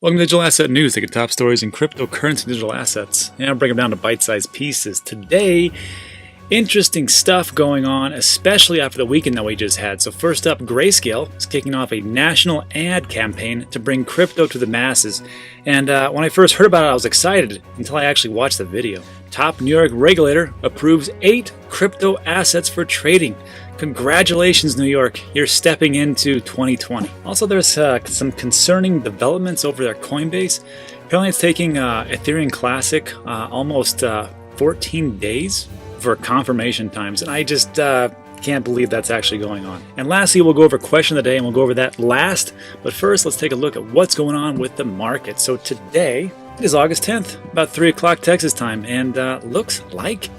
Welcome to Digital Asset News, taking top stories in cryptocurrency digital assets. And I'll break them down to bite-sized pieces. Today, interesting stuff going on, especially after the weekend that we just had. So first up, Grayscale is kicking off a national ad campaign to bring crypto to the masses. And when I first heard about it, I was excited until I actually watched the video. Top New York regulator approves 8 crypto assets for trading. Congratulations, New York. You're stepping into 2020. Also, there's some concerning developments over at Coinbase. Apparently, it's taking Ethereum Classic almost 14 days for confirmation times. And I just can't believe that's actually going on. And lastly, we'll go over question of the day, and we'll go over that last. But first, let's take a look at what's going on with the market. So today, it is August 10th, about 3 o'clock Texas time, and looks like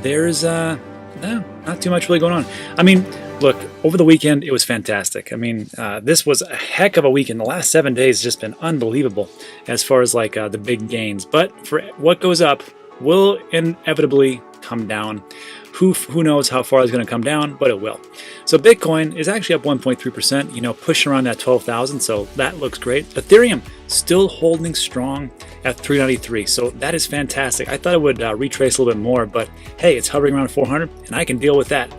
there's not too much really going on. I mean, look, over the weekend, it was fantastic. I mean, this was a heck of a weekend. The last 7 days has just been unbelievable as far as like the big gains. But for what goes up will inevitably come down. Who knows how far it's going to come down, but it will. So Bitcoin is actually up 1.3%, pushing around that 12,000, so that looks great. Ethereum still holding strong at 393, so that is fantastic. I thought it would retrace a little bit more, but hey, it's hovering around 400, and I can deal with that.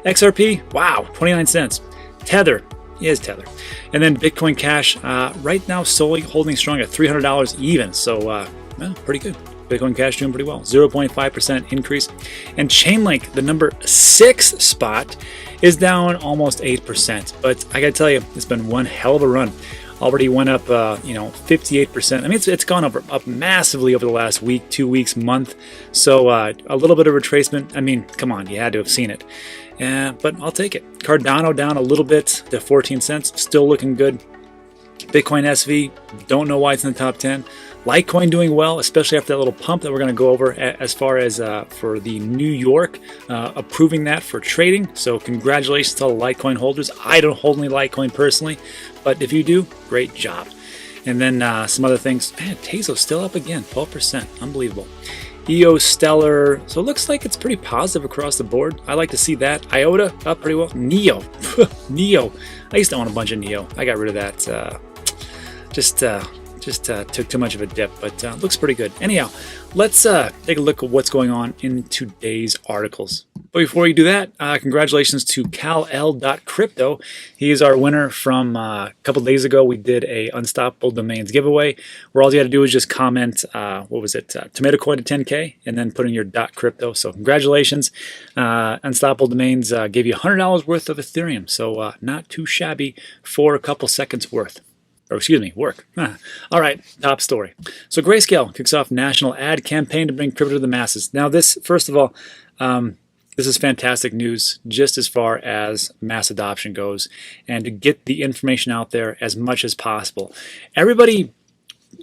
XRP, wow, 29 cents. Tether is Tether. And then Bitcoin Cash, right now solely holding strong at $300 even, so well, pretty good. Bitcoin Cash doing pretty well, 0.5% increase. And Chainlink, the number 6 spot, is down almost 8%. But I gotta tell you, it's been one hell of a run. Already went up, 58%. I mean, it's gone up massively over the last week, 2 weeks, month. So a little bit of retracement. I mean, come on, you had to have seen it. But I'll take it. Cardano down a little bit to 14 cents, still looking good. Bitcoin SV, don't know why it's in the top 10. Litecoin doing well, especially after that little pump that we're going to go over as far as for the New York, approving that for trading. So congratulations to all the Litecoin holders. I don't hold any Litecoin personally, but if you do, great job. And then some other things. Man, Teso's still up again, 12%. Unbelievable. EO Stellar, so it looks like it's pretty positive across the board. I like to see that. IOTA up pretty well. Neo, Neo. I used to own a bunch of Neo. I got rid of that. Just took too much of a dip, but looks pretty good. Anyhow, let's take a look at what's going on in today's articles. But before we do that, congratulations to Kal-El.Crypto. He is our winner from a couple days ago. We did a Unstoppable Domains giveaway where all you had to do was just comment, tomato coin to 10K, and then put in your .crypto. So congratulations. Unstoppable Domains gave you $100 worth of Ethereum, so not too shabby for a couple seconds worth. Work. All right, top story. So Grayscale kicks off national ad campaign to bring crypto to the masses. Now this, first of all, this is fantastic news just as far as mass adoption goes and to get the information out there as much as possible. Everybody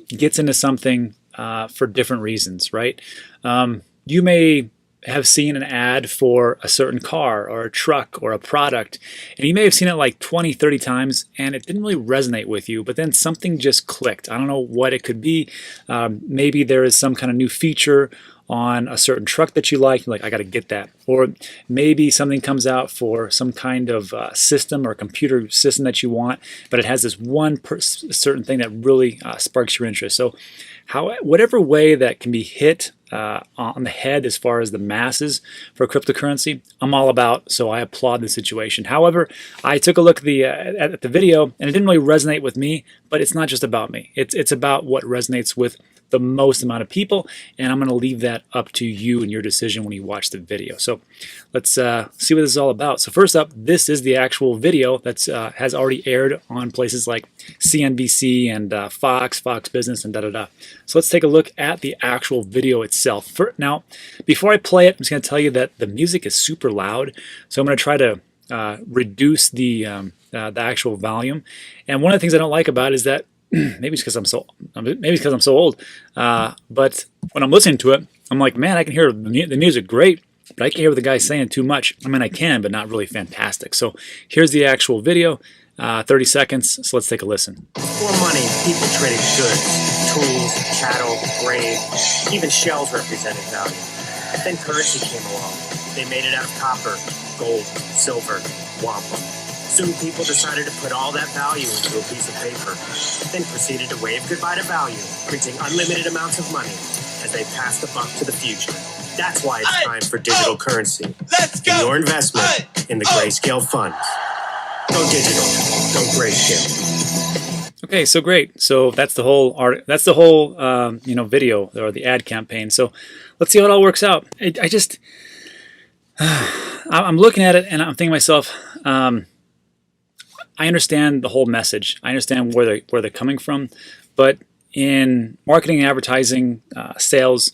gets into something for different reasons, right? You may have seen an ad for a certain car or a truck or a product, and you may have seen it like 20, 30 times, and it didn't really resonate with you, but then something just clicked. I don't know what it could be. Maybe there is some kind of new feature on a certain truck that you like. You're like, I got to get that. Or maybe something comes out for some kind of system or computer system that you want, but it has this one certain thing that really sparks your interest. So whatever way that can be hit on the head as far as the masses for cryptocurrency, I'm all about, so I applaud the situation. However, I took a look at the video, and it didn't really resonate with me, but it's not just about me. It's about what resonates with the most amount of people, and I'm going to leave that up to you and your decision when you watch the video. So let's see what this is all about. So first up, this is the actual video that has already aired on places like CNBC and Fox Business, and da-da-da. So let's take a look at the actual video itself. Now, before I play it, I'm just going to tell you that the music is super loud, so I'm going to try to reduce the actual volume. And one of the things I don't like about it is that maybe it's because I'm so old. But when I'm listening to it, I'm like, man, I can hear the music great, but I can't hear what the guy's saying too much. I mean, I can, but not really fantastic. So here's the actual video, 30 seconds. So let's take a listen. Before money, people traded goods, tools, cattle, grain, even shells represented value. Then currency came along. They made it out of copper, gold, silver, wampum. Soon people decided to put all that value into a piece of paper, then proceeded to wave goodbye to value, printing unlimited amounts of money as they passed the buck to the future. That's why it's time for digital currency. Let's go! And your investment in the Grayscale funds. Go digital. Go Grayscale. Okay, so great. So that's the whole art. That's the whole video or the ad campaign. So let's see how it all works out. I'm looking at it and I'm thinking to myself, I understand the whole message. I understand where they're coming from, but in marketing and advertising, sales,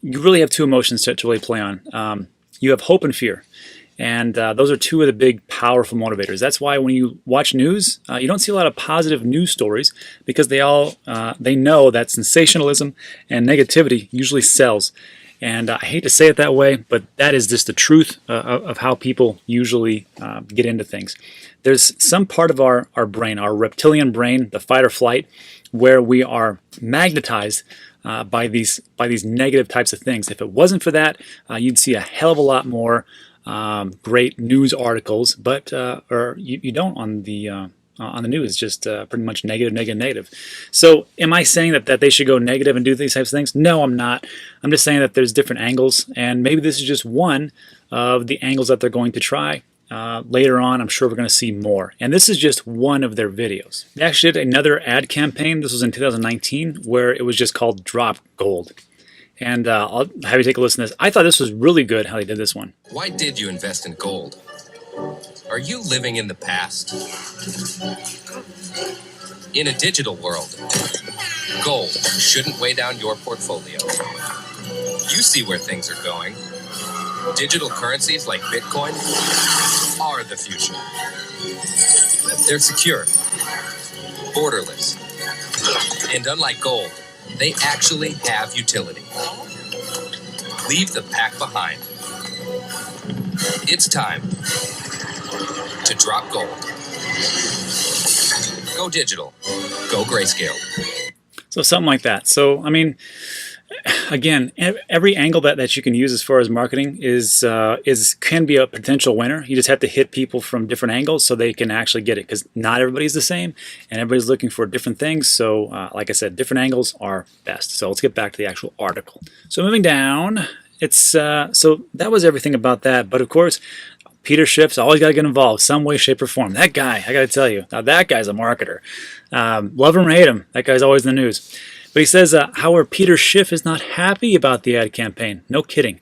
you really have two emotions to really play on. You have hope and fear. And those are two of the big, powerful motivators. That's why when you watch news, you don't see a lot of positive news stories because they know that sensationalism and negativity usually sells. And I hate to say it that way, but that is just the truth of how people usually get into things. There's some part of our brain, our reptilian brain, the fight or flight, where we are magnetized by these negative types of things. If it wasn't for that, you'd see a hell of a lot more great news articles, but you don't on the news. It's just pretty much negative. So am I saying that they should go negative and do these types of things? No, I'm not. I'm just saying that there's different angles, and maybe this is just one of the angles that they're going to try. Later on, I'm sure we're going to see more. And this is just one of their videos. They actually did another ad campaign. This was in 2019, where it was just called Drop Gold. And I'll have you take a listen to this. I thought this was really good how they did this one. Why did you invest in gold? Are you living in the past? In a digital world, gold shouldn't weigh down your portfolio. You see where things are going. Digital currencies like Bitcoin are the future. They're secure, borderless, and unlike gold, they actually have utility. Leave the pack behind. It's time to drop gold. Go digital. Go Grayscale. So something like that. So, I mean, again, every angle that you can use as far as marketing can be a potential winner. You just have to hit people from different angles so they can actually get it, because not everybody's the same and everybody's looking for different things. So like I said, different angles are best. So let's get back to the actual article. So moving down, it's so that was everything about that. But of course, Peter Schiff's always got to get involved some way, shape, or form. That guy, I got to tell you, now that guy's a marketer. Love him or hate him, that guy's always in the news. But he says, however, Peter Schiff is not happy about the ad campaign. No kidding.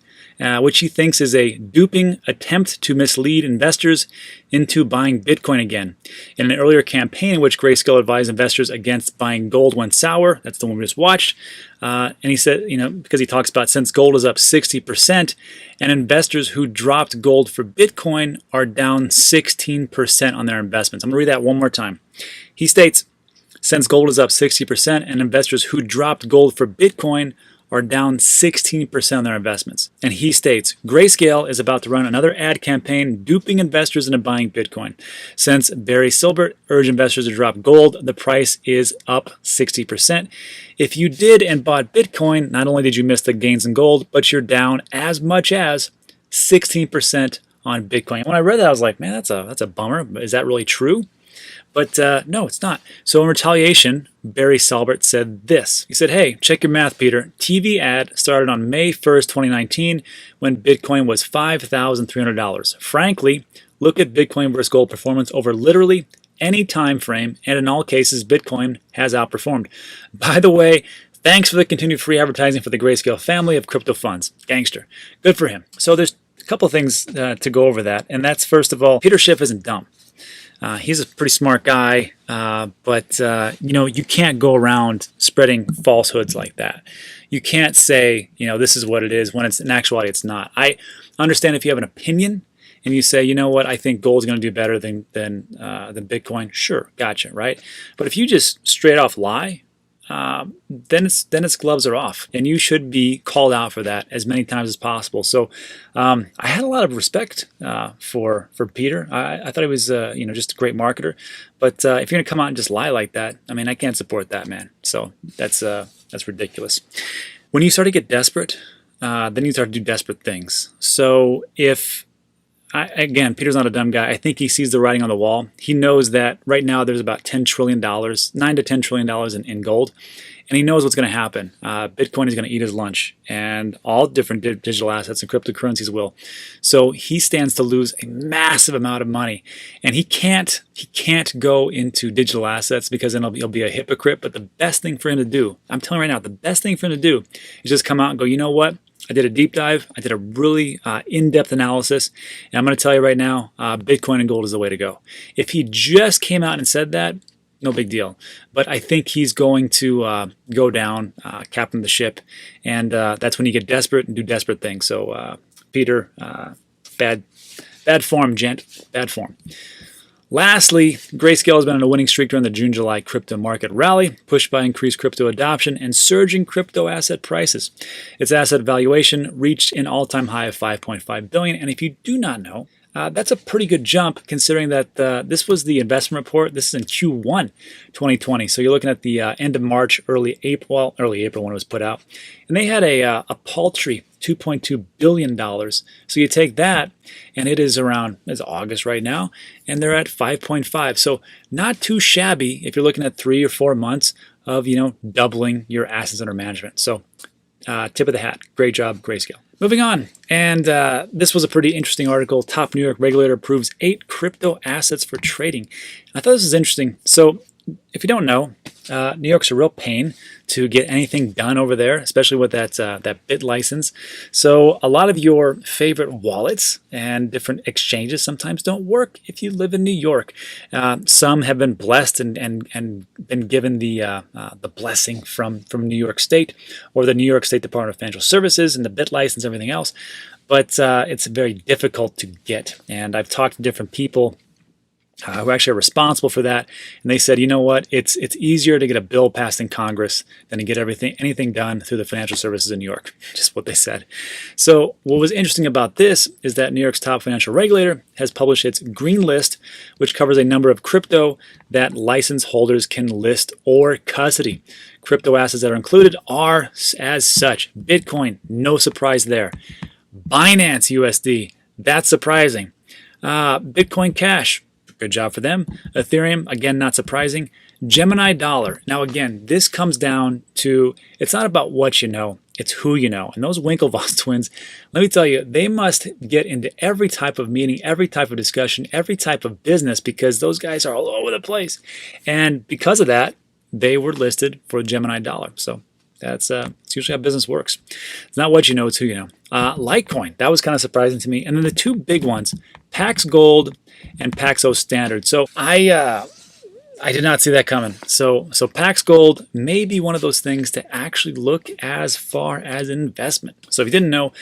Which he thinks is a duping attempt to mislead investors into buying Bitcoin again. In an earlier campaign in which Grayscale advised investors against buying gold went sour, that's the one we just watched, and he said, because he talks about since gold is up 60%, and investors who dropped gold for Bitcoin are down 16% on their investments. I'm going to read that one more time. He states, since gold is up 60% and investors who dropped gold for Bitcoin are down 16% on their investments. And he states, Grayscale is about to run another ad campaign duping investors into buying Bitcoin. Since Barry Silbert urged investors to drop gold, the price is up 60%. If you did and bought Bitcoin, not only did you miss the gains in gold, but you're down as much as 16% on Bitcoin. When I read that, I was like, man, that's a bummer. Is that really true? But no, it's not. So in retaliation, Barry Silbert said this. He said, hey, check your math, Peter. TV ad started on May 1st, 2019, when Bitcoin was $5,300. Frankly, look at Bitcoin versus gold performance over literally any time frame, and in all cases, Bitcoin has outperformed. By the way, thanks for the continued free advertising for the Grayscale family of crypto funds. Gangster. Good for him. So there's a couple of things to go over that, and that's, first of all, Peter Schiff isn't dumb. He's a pretty smart guy, but you can't go around spreading falsehoods like that. You can't say, this is what it is when it's in actuality it's not. I understand if you have an opinion and you say, you know what, I think gold is going to do better than Bitcoin. Sure, gotcha, right? But if you just straight off lie, then its gloves are off, and you should be called out for that as many times as possible. So I had a lot of respect for Peter. I thought he was just a great marketer. But if you're gonna come out and just lie like that, I mean, I can't support that, man. So that's ridiculous. When you start to get desperate, then you start to do desperate things. So if again, Peter's not a dumb guy. I think he sees the writing on the wall. He knows that right now there's about $10 trillion, $9 to $10 trillion in gold. And he knows what's going to happen. Bitcoin is going to eat his lunch, and all different digital assets and cryptocurrencies will. So he stands to lose a massive amount of money, and he can't go into digital assets because then he'll be a hypocrite. But the best thing for him to do, I'm telling you right now, the best thing for him to do is just come out and go, you know what? I did a deep dive. I did a really in-depth analysis, and I'm going to tell you right now, Bitcoin and gold is the way to go. If he just came out and said that, no big deal. But I think he's going to go down, captain the ship, and that's when you get desperate and do desperate things. So, Peter, bad form, gent. Bad form. Lastly, Grayscale has been on a winning streak during the June-July crypto market rally, pushed by increased crypto adoption and surging crypto asset prices. Its asset valuation reached an all-time high of $5.5 billion, and if you do not know, that's a pretty good jump considering that this was the investment report. This is in Q1 2020. So you're looking at the end of March, early April when it was put out. And they had a paltry $2.2 billion. So you take that, and it is around, it's August right now, and they're at 5.5. So not too shabby if you're looking at 3 or 4 months of, doubling your assets under management. So tip of the hat. Great job, Grayscale. Moving on, and this was a pretty interesting article. Top New York regulator approves 8 crypto assets for trading. I thought this was interesting. So if you don't know, New York's a real pain to get anything done over there, especially with that bit license. So a lot of your favorite wallets and different exchanges sometimes don't work if you live in New York. Some have been blessed and been given the blessing from New York State or the New York State Department of Financial Services and the bit license and everything else. But it's very difficult to get. And I've talked to different people who actually are responsible for that, and they said, you know what, it's easier to get a bill passed in Congress than to get anything done through the financial services in New York. Just what they said. So what was interesting about this is that New York's top financial regulator has published its green list, which covers a number of crypto that license holders can list or custody. Crypto assets that are included are, as such, Bitcoin, no surprise there. Binance USD, that's surprising. Bitcoin Cash, good job for them. Ethereum, again, not surprising. Gemini Dollar. Now, again, this comes down to, it's not about what you know, it's who you know. And those Winklevoss twins, let me tell you, they must get into every type of meeting, every type of discussion, every type of business, because those guys are all over the place. And because of that, they were listed for Gemini Dollar. So that's usually how business works. It's not what you know, it's who you know. Litecoin, that was kind of surprising to me. And then the two big ones, Pax Gold and Paxos Standard. So I did not see that coming. So Pax Gold may be one of those things to actually look as far as an investment. So if you didn't know,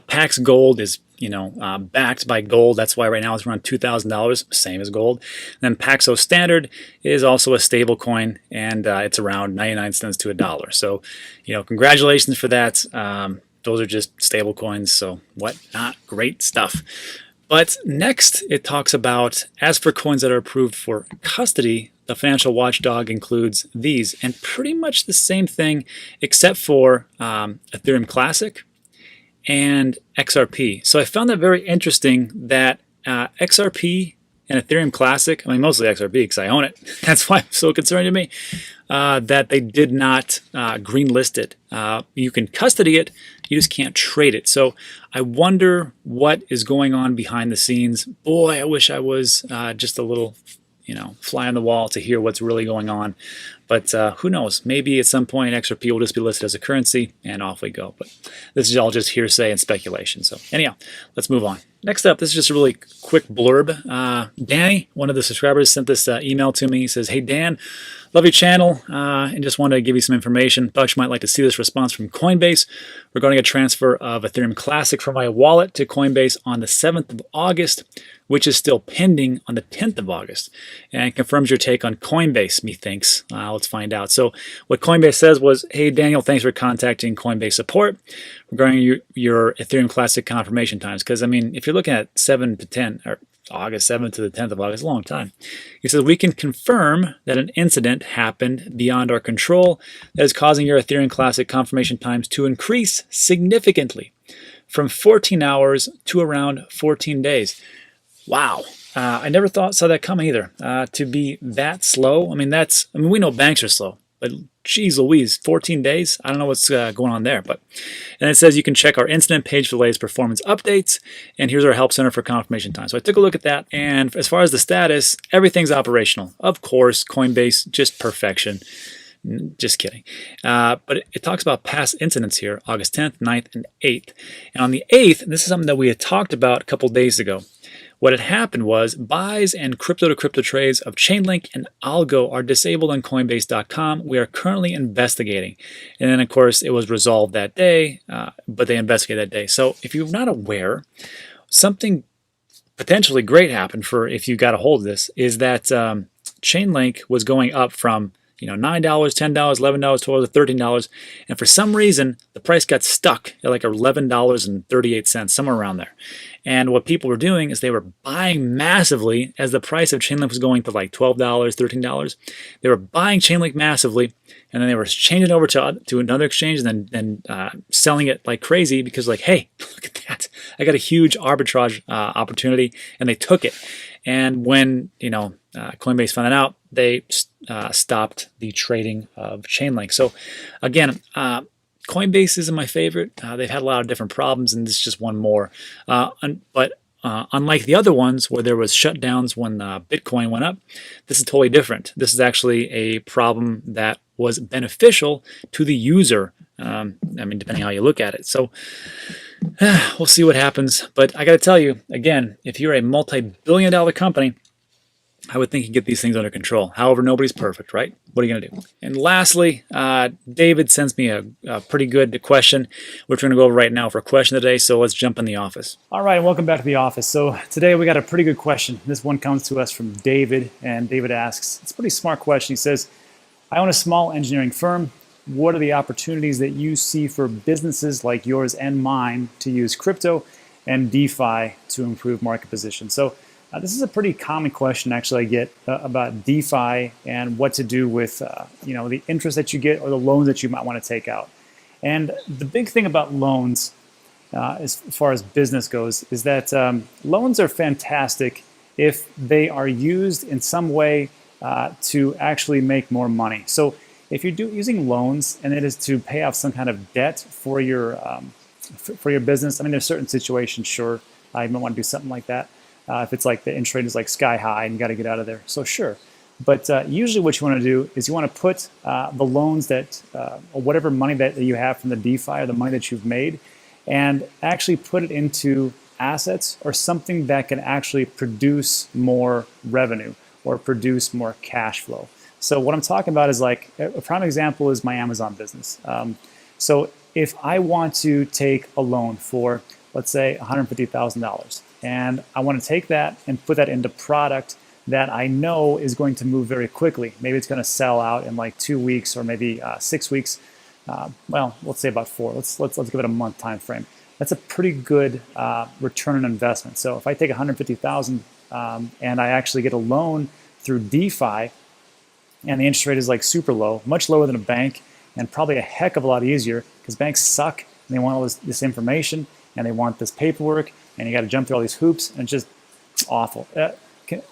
Pax Gold is backed by gold. That's why right now it's around $2,000, same as gold. And then Paxos Standard is also a stable coin, and it's around 99 cents to $1. So, congratulations for that. Those are just stable coins, so whatnot. Great stuff. But next, it talks about, as for coins that are approved for custody, the financial watchdog includes these, and pretty much the same thing, except for Ethereum Classic and XRP. So I found that very interesting that XRP and Ethereum Classic, mostly XRP because I own it. That's why it's so concerning to me, that they did not greenlist it. You can custody it, you just can't trade it. So I wonder what is going on behind the scenes. Boy, I wish I was just a little, fly on the wall to hear what's really going on. But who knows? Maybe at some point XRP will just be listed as a currency and off we go. But this is all just hearsay and speculation. So anyhow, let's move on. Next up, this is just a really quick blurb. Danny, one of the subscribers, sent this email to me. He says, "Hey Dan, love your channel and just wanted to give you some information. Thought you might like to see this response from Coinbase regarding a transfer of Ethereum Classic from my wallet to Coinbase on the 7th of August, which is still pending on the 10th of August, and confirms your take on Coinbase, methinks." Let's find out. So what Coinbase says was, "Hey Daniel, thanks for contacting Coinbase support regarding your Ethereum Classic confirmation times." Because if you're looking at 7 to 10, or August 7th to the 10th of August, a long time. He says, "We can confirm that an incident happened beyond our control that is causing your Ethereum Classic confirmation times to increase significantly from 14 hours to around 14 days. Wow. I never saw that coming either. To be that slow. I mean, we know banks are slow, but geez Louise, 14 days? I don't know what's going on there. And it says you can check our incident page for the latest performance updates, and here's our help center for confirmation time. So I took a look at that, and as far as the status, everything's operational. Of course, Coinbase, just perfection. Just kidding. But it talks about past incidents here, August 10th, 9th, and 8th. And on the 8th, this is something that we had talked about a couple days ago. What had happened was buys and crypto-to-crypto trades of Chainlink and Algo are disabled on Coinbase.com. We are currently investigating. And then, of course, it was resolved that day, but they investigated that day. So if you're not aware, something potentially great happened for if you got a hold of this, is that Chainlink was going up from $9, $10, $11, $12, $13, and for some reason the price got stuck at like $11.38, somewhere around there. And what people were doing is they were buying massively as the price of Chainlink was going to like $12, $13. They were buying Chainlink massively, and then they were changing over to another exchange and then selling it like crazy because like, hey, look at that. I got a huge arbitrage opportunity, and they took it. And when Coinbase found that out, they stopped the trading of Chainlink. So again, Coinbase isn't my favorite. They've had a lot of different problems, and this is just one more. But unlike the other ones where there was shutdowns when Bitcoin went up, this is totally different. This is actually a problem that was beneficial to the user. Depending how you look at it. So we'll see what happens. But I got to tell you, again, if you're a multi-billion-dollar company, I would think you get these things under control. However, nobody's perfect, right? What are you going to do? And lastly, David sends me a pretty good question, which we're going to go over right now for a question today. So let's jump in the office. All right, welcome back to the office. So today we got a pretty good question. This one comes to us from David, and David asks, it's a pretty smart question. He says, I own a small engineering firm. What are the opportunities that you see for businesses like yours and mine to use crypto and DeFi to improve market position? So this is a pretty common question actually I get about DeFi and what to do with the interest that you get or the loans that you might want to take out. And the big thing about loans as far as business goes is that loans are fantastic if they are used in some way to actually make more money. So if you're using loans and it is to pay off some kind of debt for your business, there's certain situations, sure, I might want to do something like that. If it's like the interest rate is like sky high and you got to get out of there, so sure. But usually what you want to do is you want to put the loans that, or whatever money that you have from the DeFi or the money that you've made, and actually put it into assets or something that can actually produce more revenue or produce more cash flow. So what I'm talking about is like, a prime example is my Amazon business. So if I want to take a loan for, let's say, $150,000, and I want to take that and put that into product that I know is going to move very quickly. Maybe it's going to sell out in like 2 weeks or maybe 6 weeks. Well, let's say about 4. Let's give it a month time frame. That's a pretty good return on investment. So if I take $150,000 and I actually get a loan through DeFi, and the interest rate is like super low, much lower than a bank, and probably a heck of a lot easier because banks suck and they want all this information and they want this paperwork and you got to jump through all these hoops and it's just awful.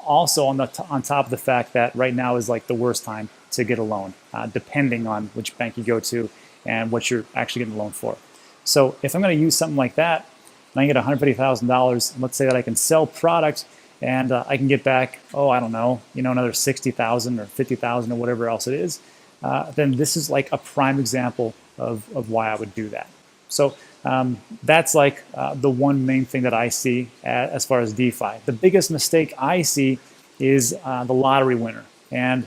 Also on top of the fact that right now is like the worst time to get a loan, depending on which bank you go to and what you're actually getting a loan for. So if I'm going to use something like that and I get $150,000, let's say that I can sell product and I can get back, another 60,000 or 50,000 or whatever else it is, then this is like a prime example of why I would do that. So that's like the one main thing that I see as far as DeFi. The biggest mistake I see is the lottery winner. And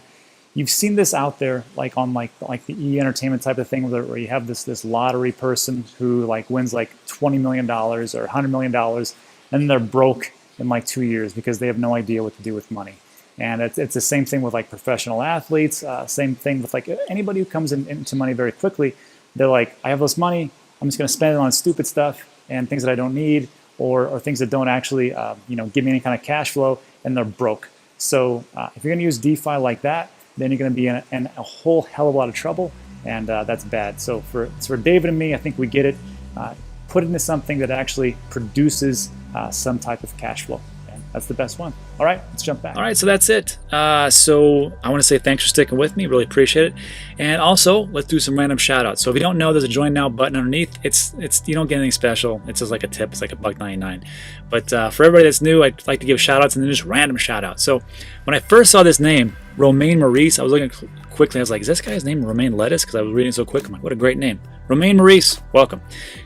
you've seen this out there, like on like the e-entertainment type of thing, where you have this lottery person who like wins like $20 million or $100 million, and then they're broke in like 2 years because they have no idea what to do with money. And it's the same thing with like professional athletes, same thing with like anybody who comes into money very quickly. They're like, I have this money, I'm just going to spend it on stupid stuff and things that I don't need, or things that don't actually give me any kind of cash flow, and they're broke. So if you're going to use DeFi like that, then you're going to be in a whole hell of a lot of trouble, and that's bad. So for David and me, I think we get it. Put it into something that actually produces some type of cash flow, That's the best one. All right, let's jump back. All right, so that's it. So I want to say thanks for sticking with me. Really appreciate it. And also, let's do some random shout outs. So if you don't know, there's a join now button underneath. It's you don't get anything special. It's just like a tip. It's like $1.99. But for everybody that's new, I'd like to give shout outs and then just random shout outs. So when I first saw this name, Romaine Maurice, I was looking quickly. I was like, is this guy's name Romaine Lettuce? Because I was reading so quick. I'm like, what a great name. Romaine Maurice, welcome.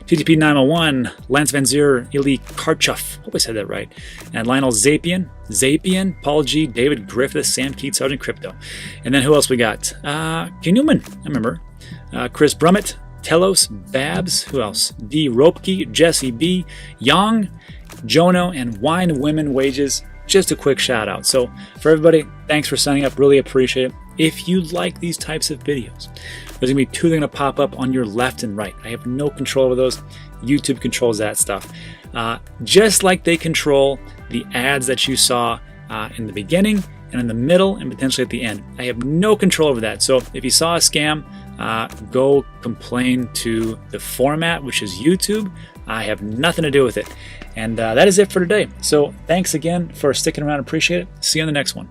TTP 901, Lance Van Zier, Eli Karchuf, hope I said that right. And Lionel Zapian, Paul G, David Griffith, Sam Keat, Sergeant Crypto. And then who else we got? Ken Newman, I remember. Chris Brummett, Telos, Babs, who else? D. Ropke, Jesse B, Young, Jono, and Wine Women Wages. Just a quick shout out. So for everybody, thanks for signing up. Really appreciate it. If you like these types of videos, there's gonna be two that are gonna pop up on your left and right. I have no control over those. YouTube controls that stuff. Just like they control the ads that you saw in the beginning and in the middle and potentially at the end. I have no control over that. So if you saw a scam, go complain to the format, which is YouTube. I have nothing to do with it. And that is it for today. So thanks again for sticking around. Appreciate it. See you on the next one.